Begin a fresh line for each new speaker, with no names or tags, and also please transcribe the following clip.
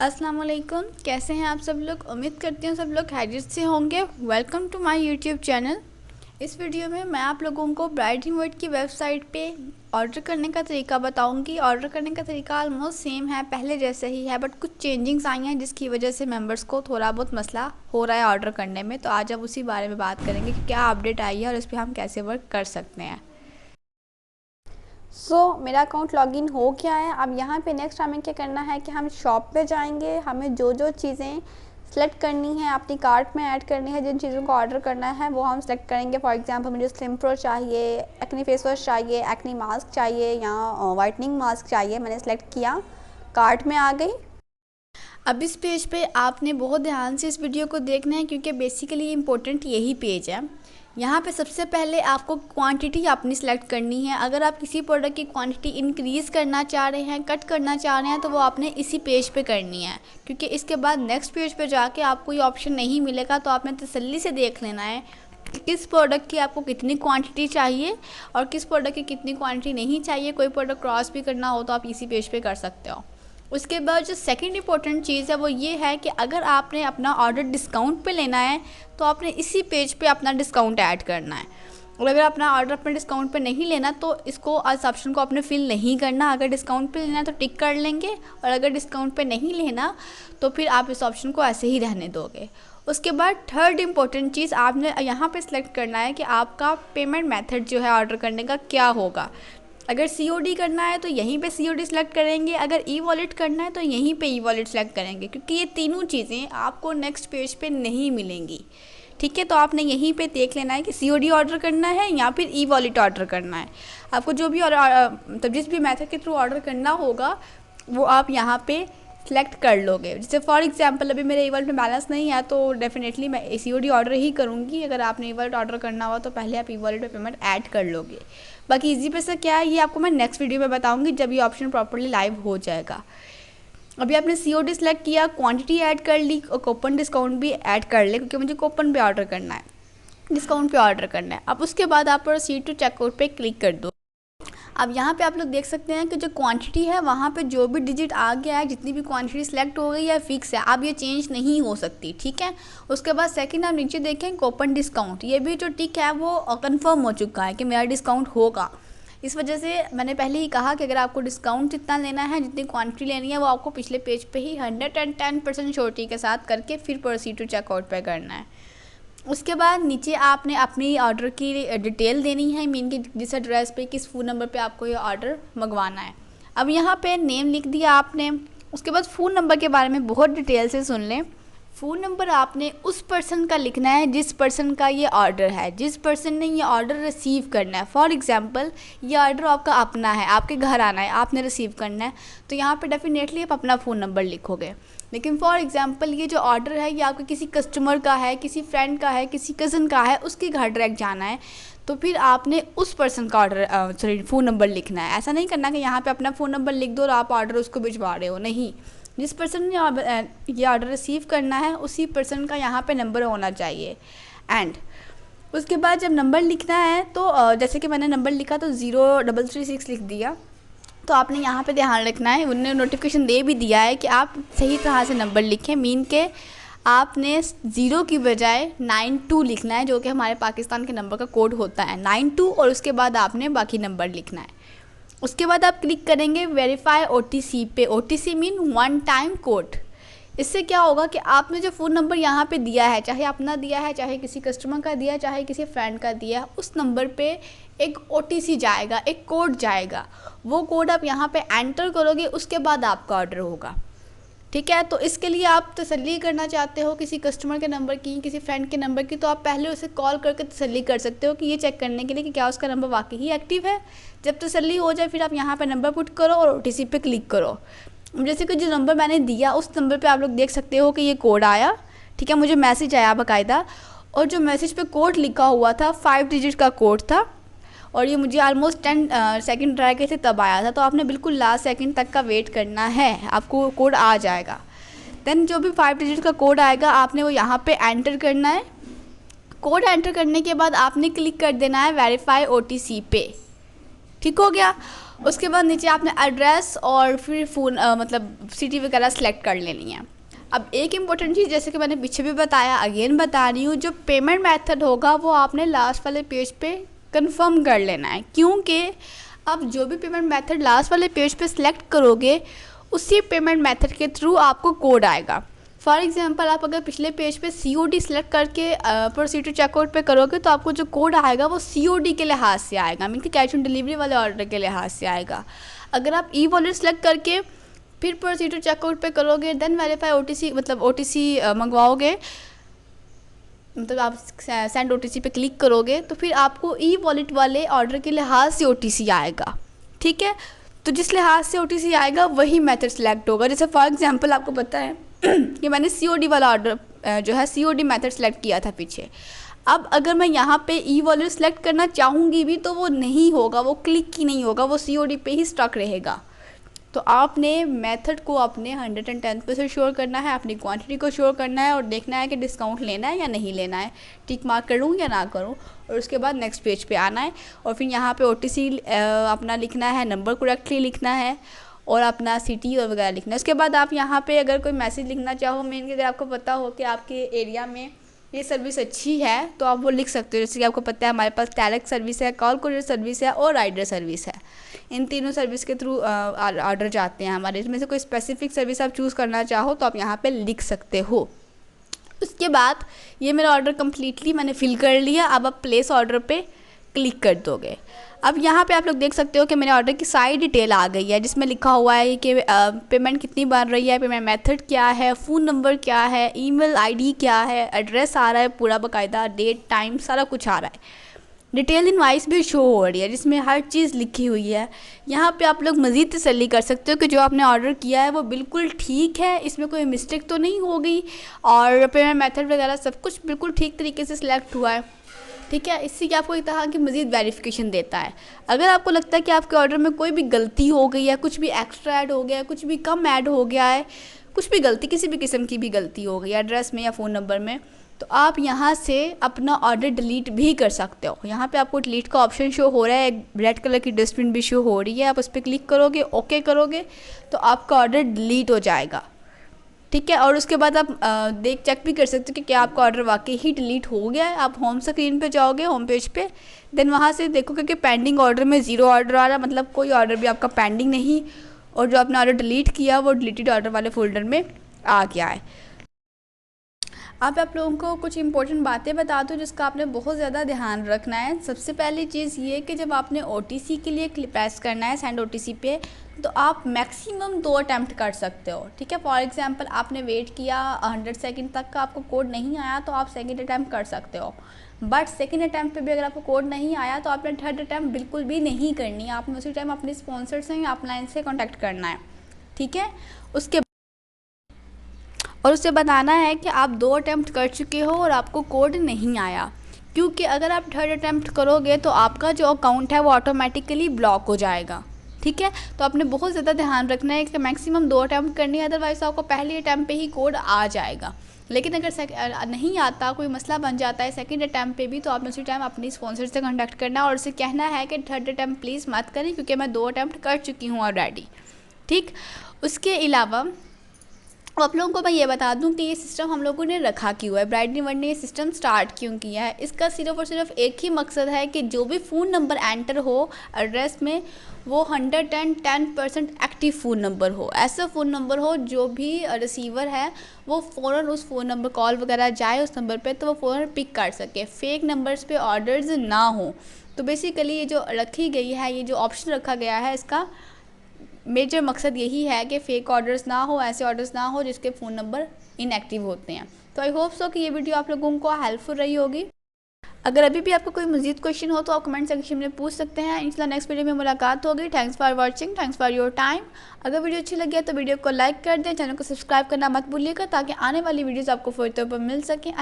अस्सलाम वालेकुम। कैसे हैं आप सब लोग। उम्मीद करती हूँ सब लोग खैरियत से होंगे। Welcome to my YouTube channel. इस वीडियो में मैं आप लोगों को ब्राइडमोड की वेबसाइट पे ऑर्डर करने का तरीका बताऊंगी। ऑर्डर करने का तरीका ऑलमोस्ट सेम है, पहले जैसे ही है, बट कुछ चेंजिंग्स आई हैं जिसकी वजह से मेंबर्स को थोड़ा बहुत मसला हो रहा है ऑर्डर करने में। तो आज अब उसी बारे में बात करेंगे कि क्या अपडेट आई है और इस पर हम कैसे वर्क कर सकते हैं। मेरा अकाउंट लॉगिन हो गया है। अब यहाँ पे नेक्स्ट हमें क्या करना है कि हम शॉप पे जाएंगे। हमें जो जो चीज़ें सेलेक्ट करनी है, अपनी कार्ट में ऐड करनी है, जिन चीज़ों को ऑर्डर करना है वो हम सेलेक्ट करेंगे। फॉर एग्जांपल मुझे स्लिम प्रो चाहिए, एक्ने फेस वॉश चाहिए, एक्ने मास्क चाहिए या वाइटनिंग मास्क चाहिए। मैंने सेलेक्ट किया, कार्ट में आ गई। अब इस पेज पे आपने बहुत ध्यान से इस वीडियो को देखना है क्योंकि बेसिकली इम्पोर्टेंट यही पेज है। यहाँ पे सबसे पहले आपको क्वांटिटी अपनी सेलेक्ट करनी है। अगर आप किसी प्रोडक्ट की क्वांटिटी इंक्रीज़ करना चाह रहे हैं, कट करना चाह रहे हैं, तो वो आपने इसी पेज पे करनी है, क्योंकि इसके बाद नेक्स्ट पेज पे जाके आपको ये ऑप्शन नहीं मिलेगा। तो आपने तसल्ली से देख लेना है कि किस प्रोडक्ट की आपको कितनी क्वांटिटी चाहिए और किस प्रोडक्ट की कितनी क्वांटिटी नहीं चाहिए। कोई प्रोडक्ट क्रॉस भी करना हो तो आप इसी पेज पर कर सकते हो। उसके बाद जो सेकंड इम्पोर्टेंट चीज़ है वो ये है कि अगर आपने अपना ऑर्डर डिस्काउंट पे लेना है तो आपने इसी पेज पे अपना डिस्काउंट ऐड करना है। और अगर अपना ऑर्डर अपने डिस्काउंट पे नहीं लेना तो इसको इस ऑप्शन को आपने फिल नहीं करना। अगर डिस्काउंट पे लेना है तो टिक कर लेंगे, और अगर डिस्काउंट पे नहीं लेना तो फिर आप इस ऑप्शन को ऐसे ही रहने दोगे। उसके बाद थर्ड इम्पोर्टेंट चीज़ आपने यहाँ पे सिलेक्ट करना है कि आपका पेमेंट मेथड जो है ऑर्डर करने का क्या होगा। अगर COD करना है तो यहीं पे COD सेलेक्ट करेंगे, अगर ई वॉलेट करना है तो यहीं पे ई वॉलेट सेलेक्ट करेंगे, क्योंकि ये तीनों चीज़ें आपको नेक्स्ट पेज पे नहीं मिलेंगी। ठीक है, तो आपने यहीं पे देख लेना है कि COD ऑर्डर करना है या फिर ई वॉलेट ऑर्डर करना है। आपको जो भी मतलब जिस भी मेथड के थ्रू ऑर्डर करना होगा वो आप यहाँ पे सेलेक्ट कर लोगे। जैसे फॉर एग्जांपल अभी मेरे ई वॉलेट में बैलेंस नहीं है तो डेफिनेटली मैं COD ऑर्डर ही करूँगी। अगर आपने ई वॉलेट ऑर्डर करना हुआ तो पहले आप ई वॉलेट में पेमेंट ऐड कर लोगे। बाकी इजी पैसा क्या है ये आपको मैं नेक्स्ट वीडियो में बताऊंगी जब ये ऑप्शन प्रॉपर्ली लाइव हो जाएगा। अभी आपने COD सेलेक्ट किया, क्वांटिटी ऐड कर ली और कूपन डिस्काउंट भी ऐड कर ले, क्योंकि मुझे कूपन पे ऑर्डर करना है, डिस्काउंट पे ऑर्डर करना है। अब उसके बाद आप प्रोसीड टू चेकआउट पे क्लिक कर दो। अब यहाँ पे आप लोग देख सकते हैं कि जो क्वांटिटी है वहाँ पे जो भी डिजिट आ गया है, जितनी भी क्वांटिटी सेलेक्ट हो गई है फिक्स है, अब ये चेंज नहीं हो सकती। ठीक है, उसके बाद सेकंड आप नीचे देखें कूपन डिस्काउंट, ये भी जो टिक है वो कंफर्म हो चुका है कि मेरा डिस्काउंट होगा। इस वजह से मैंने पहले ही कहा कि अगर आपको डिस्काउंट जितना लेना है, जितनी क्वांटिटी लेनी है, वो आपको पिछले पेज पे ही 110% श्योरिटी के साथ करके फिर प्रोसीड टू चेकआउट पे करना है। उसके बाद नीचे आपने अपनी ऑर्डर की डिटेल देनी है, मीन कि जिस एड्रेस पे, किस फ़ोन नंबर पे आपको ये ऑर्डर मंगवाना है। अब यहाँ पे नेम लिख दिया आपने। उसके बाद फ़ोन नंबर के बारे में बहुत डिटेल से सुन लें। फ़ोन नंबर आपने उस पर्सन का लिखना है जिस पर्सन का ये ऑर्डर है, जिस पर्सन ने ये ऑर्डर रिसीव करना है। फॉर एग्जांपल ये ऑर्डर आपका अपना है, आपके घर आना है, आपने रिसीव करना है, तो यहाँ पे डेफिनेटली आप अपना फ़ोन नंबर लिखोगे। लेकिन फॉर एग्जांपल ये जो ऑर्डर है ये आपके किसी कस्टमर का है, किसी फ्रेंड का है, किसी कज़न का है, उसके घर डायरेक्ट जाना है, तो फिर आपने उस पर्सन का ऑर्डर फ़ोन नंबर लिखना है। ऐसा नहीं करना कि यहाँ पे अपना फ़ोन नंबर लिख दो और आप ऑर्डर उसको भिजवा रहे हो, नहीं। जिस पर्सन ने ये ऑर्डर रिसीव करना है उसी पर्सन का यहाँ पे नंबर होना चाहिए। एंड उसके बाद जब नंबर लिखना है तो जैसे कि मैंने नंबर लिखा तो 0336 लिख दिया। तो आपने यहाँ पे ध्यान रखना है, उन्होंने नोटिफिकेशन दे भी दिया है कि आप सही तरह से नंबर लिखें, मीन के आपने 0 की बजाय 92 लिखना है, जो कि हमारे पाकिस्तान के नंबर का कोड होता है 92, और उसके बाद आपने बाकी नंबर लिखना है। उसके बाद आप क्लिक करेंगे वेरीफाई OTC पे। OTC mean one time code. इससे क्या होगा कि आपने जो फ़ोन नंबर यहाँ पे दिया है, चाहे अपना दिया है, चाहे किसी कस्टमर का दिया है, चाहे किसी फ्रेंड का दिया है, उस नंबर पे एक OTC जाएगा, एक कोड जाएगा। वो कोड आप यहाँ पे एंटर करोगे, उसके बाद आपका ऑर्डर होगा। ठीक है, तो इसके लिए आप तसल्ली करना चाहते हो किसी कस्टमर के नंबर की, किसी फ्रेंड के नंबर की, तो आप पहले उसे कॉल करके तसल्ली कर सकते हो कि ये चेक करने के लिए कि क्या उसका नंबर वाकई ही एक्टिव है। जब तसल्ली हो जाए फिर आप यहाँ पे नंबर पुट करो और OTC पे क्लिक करो। जैसे कि जो नंबर मैंने दिया उस नंबर पे आप लोग देख सकते हो कि ये कोड आया। ठीक है, मुझे मैसेज आया बाकायदा, और जो मैसेज पे कोड लिखा हुआ था 5 डिजिट का कोड था, और ये मुझे ऑलमोस्ट 10 सेकंड ट्राई किए थे तब आया था। तो आपने बिल्कुल लास्ट सेकंड तक का वेट करना है, आपको कोड आ जाएगा। देन जो भी 5 डिजिट का कोड आएगा आपने वो यहाँ पे एंटर करना है। कोड एंटर करने के बाद आपने क्लिक कर देना है वेरीफाई OTC पे। ठीक हो गया। उसके बाद नीचे आपने एड्रेस और फिर फ़ोन मतलब सिटी वगैरह सेलेक्ट कर लेनी है। अब एक इम्पॉर्टेंट चीज़, जैसे कि मैंने पीछे भी बताया, अगेन बता रही हूँ, जो पेमेंट मेथड होगा वो आपने लास्ट वाले पेज पे कंफर्म कर लेना है, क्योंकि अब जो भी पेमेंट मेथड लास्ट वाले पेज पे सिलेक्ट करोगे उसी पेमेंट मेथड के थ्रू आपको कोड आएगा। फॉर एग्जांपल आप अगर पिछले पेज पे COD सेलेक्ट करके प्रोसीड टू चेकआउट पे करोगे तो आपको जो कोड आएगा वो COD के लिहाज से आएगा, मीन कि कैश ऑन डिलीवरी वाले ऑर्डर के लिहाज से आएगा। अगर आप ई वॉलेट सेलेक्ट करके फिर प्रोसीड टू चेकआउट पे करोगे, देन वेरीफाई OTC मतलब OTC मंगवाओगे, मतलब आप सेंड OTC पे क्लिक करोगे तो फिर आपको ई वॉलेट वाले ऑर्डर के लिहाज से OTC आएगा। ठीक है, तो जिस लिहाज से OTC आएगा वही मेथड सेलेक्ट होगा। जैसे फॉर एग्जांपल आपको पता है कि मैंने COD वाला ऑर्डर जो है COD मेथड सेलेक्ट किया था पीछे। अब अगर मैं यहाँ पे ई वॉलेट सेलेक्ट करना चाहूँगी भी तो वो नहीं होगा, वो क्लिक ही नहीं होगा, वो COD पे ही स्टक रहेगा। तो आपने मेथड को अपने 110% श्योर करना है, अपनी क्वांटिटी को श्योर करना है और देखना है कि डिस्काउंट लेना है या नहीं लेना है, टिक मार्क करूँ या ना करूँ, और उसके बाद नेक्स्ट पेज पे आना है और फिर यहाँ पे OTC अपना लिखना है, नंबर करेक्टली लिखना है और अपना सिटी और वगैरह लिखना है। उसके बाद आप यहाँ पे अगर कोई मैसेज लिखना चाहो, मेन कि अगर आपको पता हो कि आपके एरिया में ये सर्विस अच्छी है तो आप वो लिख सकते हो। जैसे कि आपको पता है हमारे पास डायरेक्ट सर्विस है, कॉल कुरियर सर्विस है और राइडर सर्विस है। इन तीनों सर्विस के थ्रू ऑर्डर जाते हैं हमारे। इसमें से कोई स्पेसिफिक सर्विस आप चूज़ करना चाहो तो आप यहाँ पे लिख सकते हो। उसके बाद ये मेरा ऑर्डर कम्प्लीटली मैंने फिल कर लिया। अब आप प्लेस ऑर्डर पे क्लिक कर दोगे। अब यहाँ पे आप लोग देख सकते हो कि मेरे ऑर्डर की सारी डिटेल आ गई है, जिसमें लिखा हुआ है कि पेमेंट कितनी बन रही है, पेमेंट मेथड क्या है, फ़ोन नंबर क्या है, ईमेल आईडी क्या है, एड्रेस आ रहा है पूरा बाकायदा, डेट टाइम सारा कुछ आ रहा है। डिटेल इनवाइस भी शो हो रही है जिसमें हर चीज़ लिखी हुई है। यहाँ पे आप लोग मज़ीद तसल्ली कर सकते हो कि जो आपने ऑर्डर किया है वो बिल्कुल ठीक है, इसमें कोई मिस्टेक तो नहीं हो गई और पेमेंट मेथड वगैरह सब कुछ बिल्कुल ठीक तरीके से सिलेक्ट हुआ है। ठीक है, इससे क्या आपको एक तरह की मज़ीद वेरिफिकेशन देता है। अगर आपको लगता है कि आपके ऑर्डर में कोई भी गलती हो गई है, कुछ भी एक्स्ट्रा ऐड हो गया है, कुछ भी कम ऐड हो गया है, कुछ भी गलती, किसी भी किस्म की भी गलती हो गई एड्रेस में या फ़ोन नंबर में, तो आप यहाँ से अपना ऑर्डर डिलीट भी कर सकते हो। यहाँ पे आपको डिलीट का ऑप्शन शो हो रहा है, एक रेड कलर की डस्टबिन भी शो हो रही है। आप उस पर क्लिक करोगे, ओके करोगे तो आपका ऑर्डर डिलीट हो जाएगा। ठीक है, और उसके बाद आप चेक भी कर सकते हो कि क्या आपका ऑर्डर वाकई ही डिलीट हो गया है। आप होम स्क्रीन पे जाओगे, होम पेज पे, देन वहाँ से देखोगे कि पेंडिंग ऑर्डर में 0 ऑर्डर आ रहा, मतलब कोई ऑर्डर भी आपका पेंडिंग नहीं, और जो आपने ऑर्डर डिलीट किया वो डिलीटेड ऑर्डर वाले फोल्डर में आ गया है। अब आप लोगों को कुछ इंपॉर्टेंट बातें बता दूँ जिसका आपने बहुत ज़्यादा ध्यान रखना है। सबसे पहली चीज़ ये कि जब आपने OTC के लिए प्रेस करना है सेंड OTC पे, तो आप मैक्सिमम 2 अटैम्प्ट कर सकते हो। ठीक है, फॉर एग्जांपल आपने वेट किया 100 सेकंड तक का, आपको कोड नहीं आया तो आप सेकंड अटैम्प्ट कर सकते हो। बट सेकंड अटैम्प्ट पे भी अगर आपको कोड नहीं आया तो आपने थर्ड अटैम्प्ट बिल्कुल भी नहीं करनी है। आपने उसी टाइम अपने स्पॉन्सर से या अपलाइन से कॉन्टैक्ट करना है। ठीक है, उससे बताना है कि आप 2 अटैम्प्ट कर चुके हो और आपको कोड नहीं आया, क्योंकि अगर आप थर्ड अटैम्प्ट करोगे तो आपका जो अकाउंट है वो ऑटोमेटिकली ब्लॉक हो जाएगा। ठीक है, तो आपने बहुत ज़्यादा ध्यान रखना है कि मैक्सिमम 2 अटैम्प्ट करनी है, अदरवाइज़ आपको पहले अटैम्प्ट पे ही कोड आ जाएगा। लेकिन अगर नहीं आता, कोई मसला बन जाता है सेकंड अटैम्प्ट पे भी, तो आपने उसी टाइम अपनी स्पॉन्सर से कॉन्टैक्ट करना है और उसे कहना है कि थर्ड अटैम्प्ट प्लीज़ मत करें क्योंकि मैं 2 अटैम्प्ट कर चुकी हूँ ऑलरेडी। ठीक, उसके अलावा आप लोगों को मैं ये बता दूं कि ये सिस्टम हम लोगों ने रखा क्यों है, ब्राइडनी वर्ड ने ये सिस्टम स्टार्ट क्यों किया है। इसका सिर्फ और सिर्फ एक ही मकसद है कि जो भी फ़ोन नंबर एंटर हो एड्रेस में वो 110% एक्टिव फ़ोन नंबर हो। ऐसा फ़ोन नंबर हो जो भी रिसीवर है वो फ़ौरन उस फ़ोन नंबर, कॉल वगैरह जाए उस नंबर पे तो वो फ़ौरन पिक कर सके, फेक नंबर्स पे ऑर्डर्स ना हो। तो बेसिकली ये जो रखी गई है, ये जो ऑप्शन रखा गया है, इसका मेजर मकसद यही है कि फ़ेक ऑर्डर्स ना हो, ऐसे ऑर्डर्स ना हो जिसके फ़ोन नंबर इनएक्टिव होते हैं। तो आई होप सो कि ये वीडियो आप लोगों को हेल्पफुल रही होगी। अगर अभी भी आपको कोई मज़ीद क्वेश्चन हो तो आप कमेंट सेक्शन में पूछ सकते हैं। इंशाल्लाह नेक्स्ट वीडियो में मुलाकात होगी। Thanks for watching, thanks for your time. अगर वीडियो अच्छी लगी है तो वीडियो को लाइक कर दें, चैनल को सब्सक्राइब करना मत भूलिएगा ताकि आने वाली वीडियोज़ आपको फ़ौरन पर मिल सकें।